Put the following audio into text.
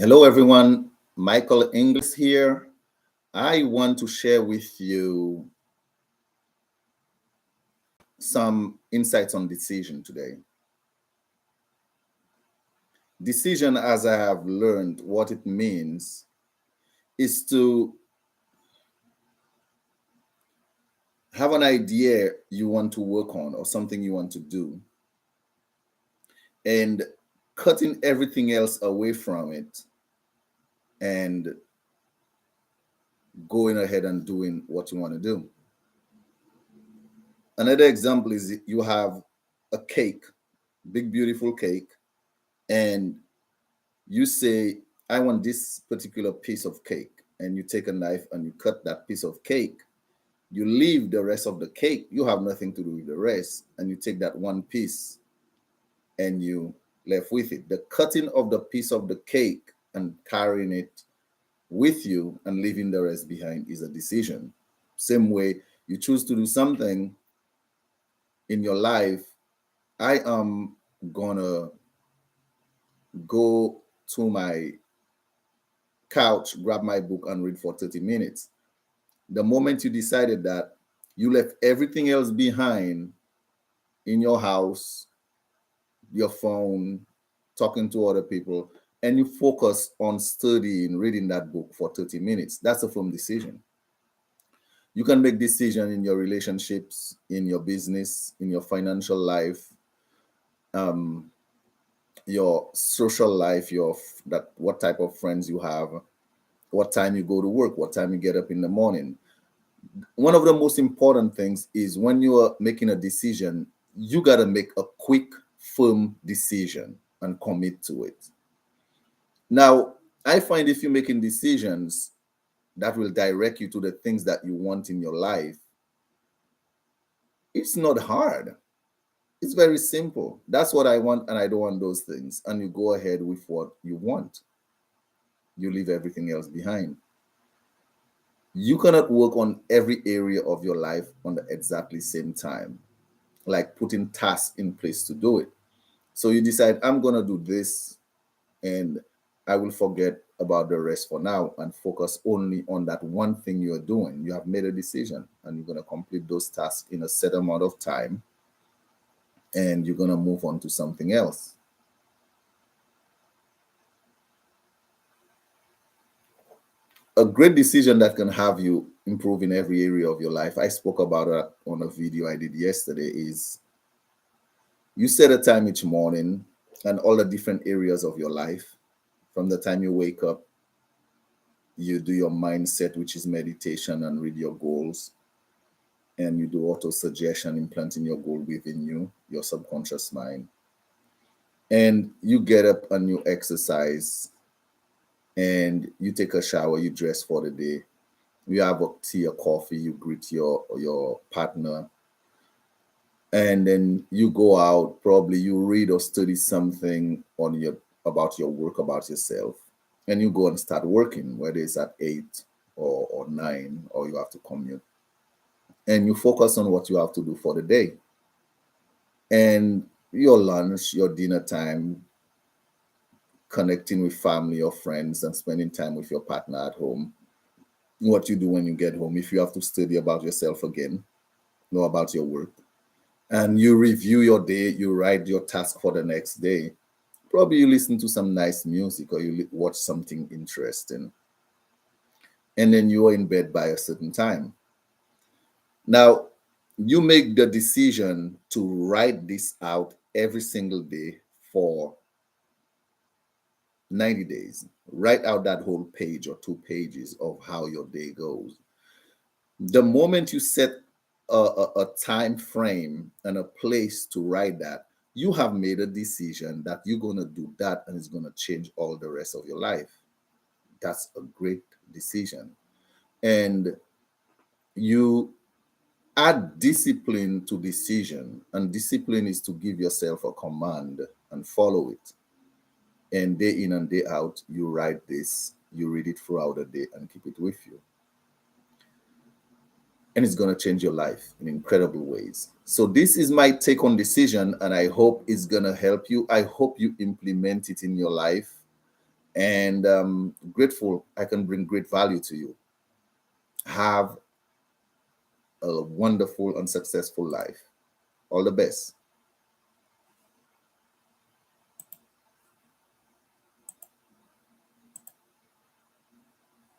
Hello, everyone. Michael Inglis here. I want to share with you some insights on decision today. Decision, as I have learned what it means, is to have an idea you want to work on or something you want to do and cutting everything else away from it and going ahead and doing what you want to do. Another example is you have a cake, big, beautiful cake, and you say, I want this particular piece of cake, and you take a knife and you cut that piece of cake. You leave the rest of the cake, you have nothing to do with the rest, and you take that one piece and you left with it. The cutting of the piece of the cake and carrying it with you and leaving the rest behind is a decision. Same way you choose to do something in your life. I am gonna go to my couch, grab my book, and read for 30 minutes. The moment you decided that, you left everything else behind in your house, your phone, talking to other people, and you focus on studying, reading that book for 30 minutes. That's a firm decision. You can make decisions in your relationships, in your business, in your financial life, um, your social life, that what type of friends you have, what time you go to work, what time you get up in the morning. One of the most important things is when you are making a decision, you got to make a quick, firm decision and commit to it. Now, I find if you're making decisions that will direct you to the things that you want in your life, it's not hard. It's very simple. That's what I want, and I don't want those things. And you go ahead with what you want. You leave everything else behind. You cannot work on every area of your life on the exactly same time, like putting tasks in place to do it. So you decide, I'm going to do this and I will forget about the rest for now and focus only on that one thing you're doing. You have made a decision and you're going to complete those tasks in a set amount of time and you're going to move on to something else. A great decision that can have you improve in every area of your life, I spoke about it on a video I did yesterday, is you set a time each morning and all the different areas of your life. From the time you wake up, you do your mindset, which is meditation, and read your goals. And you do auto suggestion, implanting your goal within you, your subconscious mind. And you get up and you exercise and you take a shower, you dress for the day. You have a tea or coffee, you greet your partner, and then you go out, probably you read or study something on your about your work, about yourself, and you go and start working, whether it's at 8 or 9, or you have to commute, and you focus on what you have to do for the day. And your lunch, your dinner time, connecting with family or friends and spending time with your partner at home, what you do when you get home, if you have to study about yourself again, know about your work, and you review your day, you write your task for the next day. Probably you listen to some nice music or you watch something interesting. And then you are in bed by a certain time. Now, you make the decision to write this out every single day for 90 days. Write out that whole page or 2 pages of how your day goes. The moment you set a time frame and a place to write that, you have made a decision that you're going to do that and it's going to change all the rest of your life. That's a great decision. And you add discipline to decision, and discipline is to give yourself a command and follow it. And day in and day out, you write this, you read it throughout the day and keep it with you. And it's going to change your life in incredible ways. So this is my take on decision, and I hope it's going to help you. I hope you implement it in your life. and grateful I can bring great value to you. Have a wonderful and successful life. All the best.